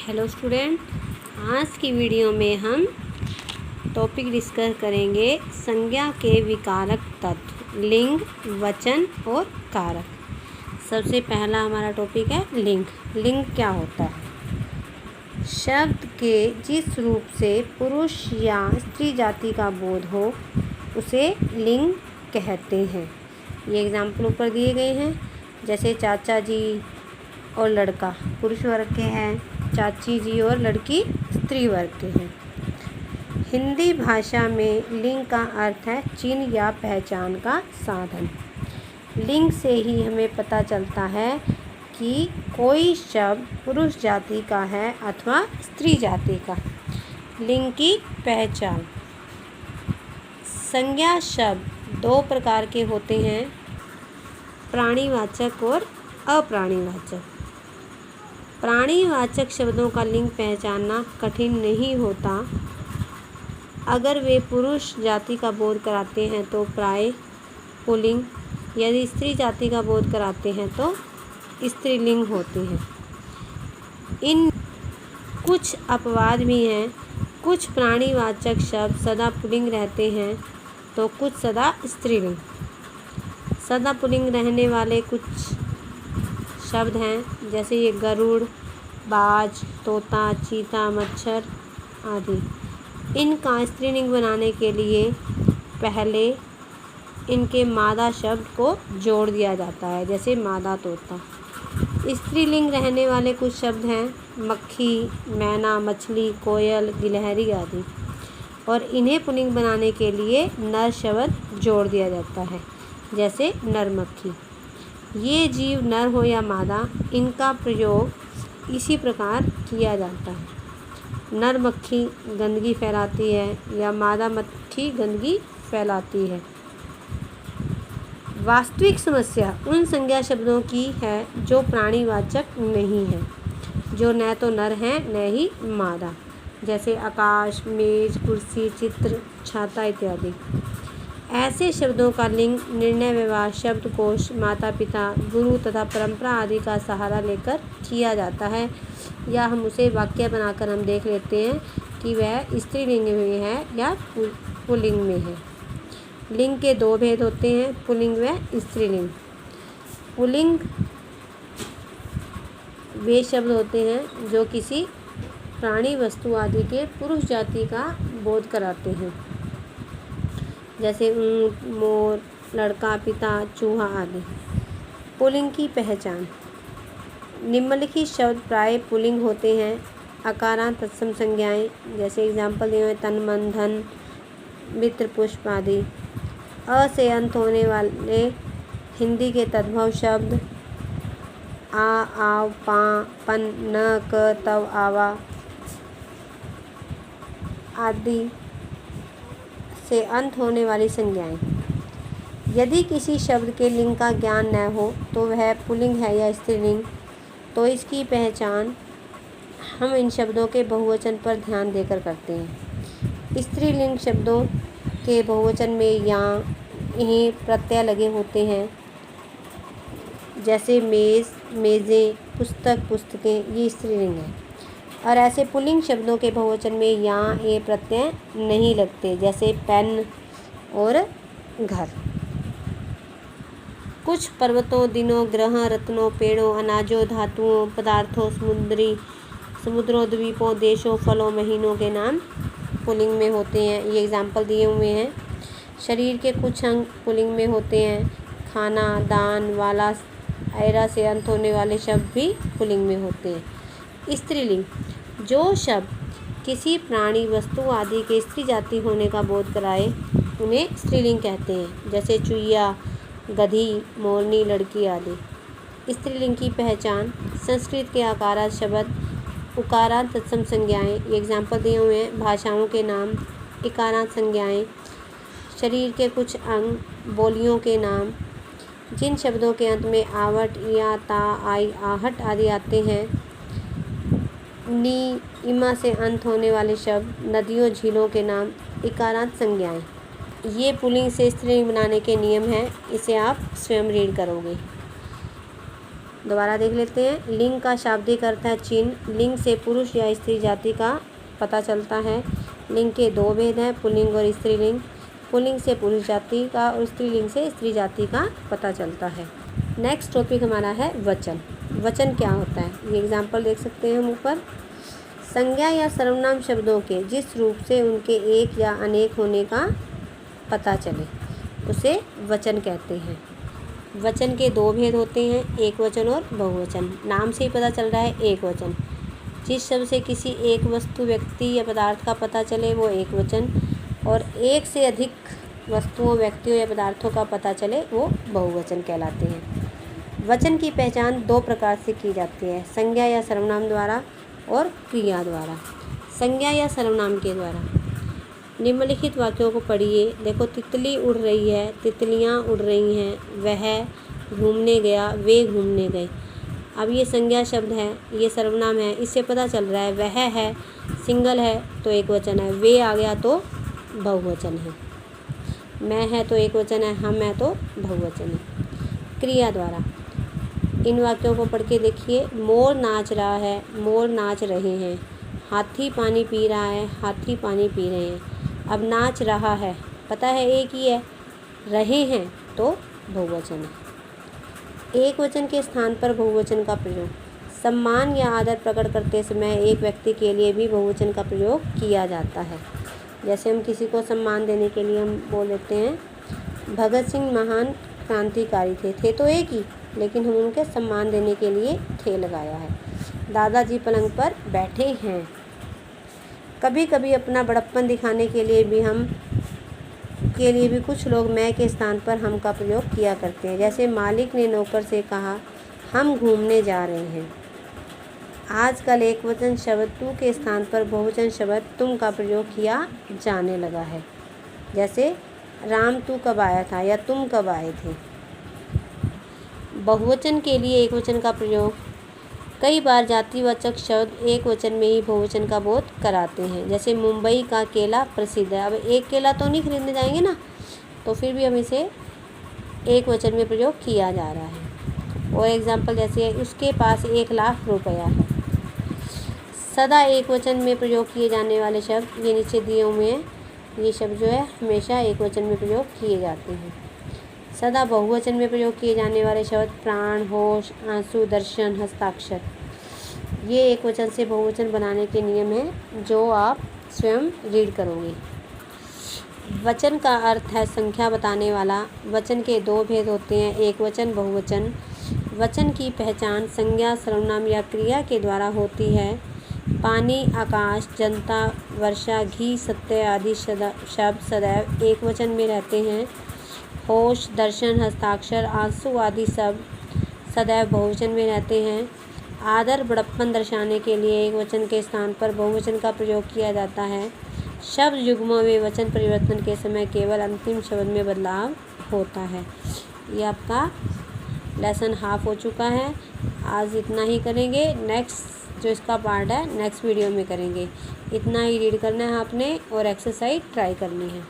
Hello student, आज की video में हम टॉपिक डिस्कस करेंगे संज्ञा के विकारक तत्व, लिंग, वचन और कारक। सबसे पहला हमारा टॉपिक है लिंग। लिंग क्या होता है? शब्द के जिस रूप से पुरुष या स्त्री जाति का बोध हो उसे लिंग कहते हैं। ये एग्जाम्पल ऊपर दिए गए हैं, जैसे चाचा जी और लड़का पुरुष वर्ग के हैं, चाची जी और लड़की स्त्री वर्ग के हैं। हिंदी भाषा में लिंग का अर्थ है चिन्ह या पहचान का साधन। लिंग से ही हमें पता चलता है कि कोई शब्द पुरुष जाति का है अथवा स्त्री जाति का। लिंग की पहचान। संज्ञा शब्द दो प्रकार के होते हैं, प्राणीवाचक और अप्राणीवाचक। प्राणीवाचक शब्दों का लिंग पहचानना कठिन नहीं होता। अगर वे पुरुष जाति का बोध कराते हैं तो प्राय पुल्लिंग, यदि स्त्री जाति का बोध कराते हैं तो स्त्रीलिंग होते हैं। इन कुछ अपवाद भी हैं। कुछ प्राणीवाचक शब्द सदा पुल्लिंग रहते हैं तो कुछ सदा स्त्रीलिंग। सदा पुल्लिंग रहने वाले कुछ शब्द हैं, जैसे ये गरुड़, बाज, तोता, चीता, मच्छर आदि। इनका स्त्रीलिंग बनाने के लिए पहले इनके मादा शब्द को जोड़ दिया जाता है, जैसे मादा तोता। स्त्रीलिंग रहने वाले कुछ शब्द हैं, मक्खी, मैना, मछली, कोयल, गिलहरी आदि, और इन्हें पुल्लिंग बनाने के लिए नर शब्द जोड़ दिया जाता है, जैसे नरमक्खी। ये जीव नर हो या मादा, इनका प्रयोग इसी प्रकार किया जाता है। नर मक्खी गंदगी फैलाती है या मादा मक्खी गंदगी फैलाती है। वास्तविक समस्या उन संज्ञा शब्दों की है जो प्राणीवाचक नहीं है, जो न तो नर हैं न ही मादा, जैसे आकाश, मेज, कुर्सी, चित्र, छाता इत्यादि। ऐसे शब्दों का लिंग निर्णय व्यवहार, शब्दकोश, माता पिता, गुरु तथा परंपरा आदि का सहारा लेकर किया जाता है, या हम उसे वाक्य बनाकर हम देख लेते हैं कि वह स्त्रीलिंग में है या पुल्लिंग में है। लिंग के दो भेद होते हैं, पुल्लिंग व स्त्रीलिंग। पुल्लिंग वे शब्द होते हैं जो किसी प्राणी, वस्तु आदि के पुरुष जाति का बोध कराते हैं, जैसे ऊँट, मोर, लड़का, पिता, चूहा आदि। पुल्लिंग की पहचान। निम्नलिखित शब्द प्राय पुल्लिंग होते हैं। अकारांत तत्सम संज्ञाएं, जैसे एग्जाम्पल दिए हुए तन, मन, धन, मित्र, पुष्प आदि। अ से अंत होने वाले हिंदी के तद्भव शब्द आ, आव, पा, पन, न, क, तव, आवा आदि से अंत होने वाली संज्ञाएं। यदि किसी शब्द के लिंग का ज्ञान न हो तो वह पुल्लिंग है या स्त्रीलिंग, तो इसकी पहचान हम इन शब्दों के बहुवचन पर ध्यान देकर करते हैं। स्त्रीलिंग शब्दों के बहुवचन में या इन्हें प्रत्यय लगे होते हैं, जैसे मेज़, मेज़ें, पुस्तक, पुस्तकें, ये स्त्रीलिंग है। और ऐसे पुल्लिंग शब्दों के बहुवचन में या ए प्रत्यय नहीं लगते, जैसे पेन और घर। कुछ पर्वतों, दिनों, ग्रहों, रत्नों, पेड़ों, अनाजों, धातुओं, पदार्थों, समुद्रों, द्वीपों, देशों, फलों, महीनों के नाम पुल्लिंग में होते हैं। ये एग्जाम्पल दिए हुए हैं। शरीर के कुछ अंग पुल्लिंग में होते हैं। खाना, दान, वाला, ऐरा से अंत होने वाले शब्द भी पुल्लिंग में होते हैं। स्त्रीलिंग। जो शब्द किसी प्राणी, वस्तु आदि के स्त्री जाति होने का बोध कराए उन्हें स्त्रीलिंग कहते हैं, जैसे चुईया, गधी, मोरनी, लड़की आदि। स्त्रीलिंग की पहचान। संस्कृत के आकारांत शब्द, उकारांत तत्सम संज्ञाएं, ये एग्जाम्पल दिए हुए हैं। भाषाओं के नाम, इकारांत संज्ञाएं। शरीर के कुछ अंग, बोलियों के नाम। जिन शब्दों के अंत में आवट, या, ता, आई, आहट आदि आते हैं। नी, इमा से अंत होने वाले शब्द, नदियों, झीलों के नाम, इकारांत संज्ञाएं। ये पुल्लिंग से स्त्रीलिंग बनाने के नियम हैं, इसे आप स्वयं रीड करोगे। दोबारा देख लेते हैं। लिंग का शाब्दिक अर्थ है चिन्ह। लिंग से पुरुष या स्त्री जाति का पता चलता है। लिंग के दो भेद हैं, पुल्लिंग और स्त्रीलिंग। पुल्लिंग से पुरुष जाति का और स्त्रीलिंग से स्त्री जाति का पता चलता है। नेक्स्ट टॉपिक हमारा है वचन। वचन क्या होता है, ये एग्जाम्पल देख सकते हैं हम ऊपर। संज्ञा या सर्वनाम शब्दों के जिस रूप से उनके एक या अनेक होने का पता चले उसे वचन कहते हैं। वचन के दो भेद होते हैं, एक वचन और बहुवचन। नाम से ही पता चल रहा है एक वचन। जिस शब्द से किसी एक वस्तु, व्यक्ति या पदार्थ का पता चले वो एक वचन, और एक से अधिक वस्तुओं, व्यक्तियों या पदार्थों का पता चले वो बहुवचन कहलाते हैं। वचन की पहचान दो प्रकार से की जाती है, संज्ञा या सर्वनाम द्वारा और क्रिया द्वारा। संज्ञा या सर्वनाम के द्वारा निम्नलिखित वाक्यों को पढ़िए। देखो, तितली उड़ रही है, तितलियाँ उड़ रही हैं, वह घूमने गया, वे घूमने गए। अब ये संज्ञा शब्द है, ये सर्वनाम है, इससे पता चल रहा है वह है सिंगल है तो एक वचन है, वे आ गया तो बहुवचन है, मैं है तो एक वचन है, हम है तो बहुवचन है। क्रिया द्वारा इन वाक्यों को पढ़ के देखिए। मोर नाच रहा है, मोर नाच रहे हैं। हाथी पानी पी रहा है, हाथी पानी पी रहे हैं। अब नाच रहा है पता है एक ही है, रहे हैं तो बहुवचन है। एक वचन के स्थान पर बहुवचन का प्रयोग। सम्मान या आदर प्रकट करते समय एक व्यक्ति के लिए भी बहुवचन का प्रयोग किया जाता है। जैसे हम किसी को सम्मान देने के लिए हम बोल देते हैं भगत सिंह महान क्रांतिकारी थे तो एक ही, लेकिन हम उनके सम्मान देने के लिए थे लगाया है। दादाजी पलंग पर बैठे हैं। कभी कभी अपना बड़प्पन दिखाने के लिए भी कुछ लोग मैं के स्थान पर हम का प्रयोग किया करते हैं। जैसे मालिक ने नौकर से कहा हम घूमने जा रहे हैं। आजकल एक वचन शब्द तू के स्थान पर बहुवचन शब्द तुम का प्रयोग किया जाने लगा है। जैसे राम तू कब आया था या तुम कब आए थे। बहुवचन के लिए एक वचन का प्रयोग। कई बार जातिवाचक शब्द एक वचन में ही बहुवचन का बोध कराते हैं। जैसे मुंबई का केला प्रसिद्ध है। अब एक केला तो नहीं खरीदने जाएंगे ना, तो फिर भी हम इसे एक वचन में प्रयोग किया जा रहा है। और एग्जाम्पल जैसे उसके पास 1 लाख रुपया है। सदा एक वचन में प्रयोग किए जाने वाले शब्द ये नीचे दिए हुए हैं। ये शब्द जो है हमेशा एक वचन में प्रयोग किए जाते हैं। सदा बहुवचन में प्रयोग किए जाने वाले शब्द प्राण, होश, आंसू, दर्शन, हस्ताक्षर। ये एक वचन से बहुवचन बनाने के नियम हैं जो आप स्वयं रीड करोगे। वचन का अर्थ है संख्या बताने वाला। वचन के दो भेद होते हैं, एक वचन, बहुवचन। वचन की पहचान संज्ञा, सर्वनाम या क्रिया के द्वारा होती है। पानी, आकाश, जनता, वर्षा, घी, सत्य आदि शब्द सदैव एक वचन में रहते हैं। होश, दर्शन, हस्ताक्षर, आंसू आदि सब सदैव बहुवचन में रहते हैं। आदर, बड़प्पन दर्शाने के लिए एक वचन के स्थान पर बहुवचन का प्रयोग किया जाता है। शब्द युग्मों में वचन परिवर्तन के समय केवल अंतिम शब्द में बदलाव होता है। ये आपका लेसन हाफ हो चुका है। आज इतना ही करेंगे। नेक्स्ट जो इसका पार्ट है नेक्स्ट वीडियो में करेंगे। इतना ही रीड करना है आपने और एक्सरसाइज ट्राई करनी है।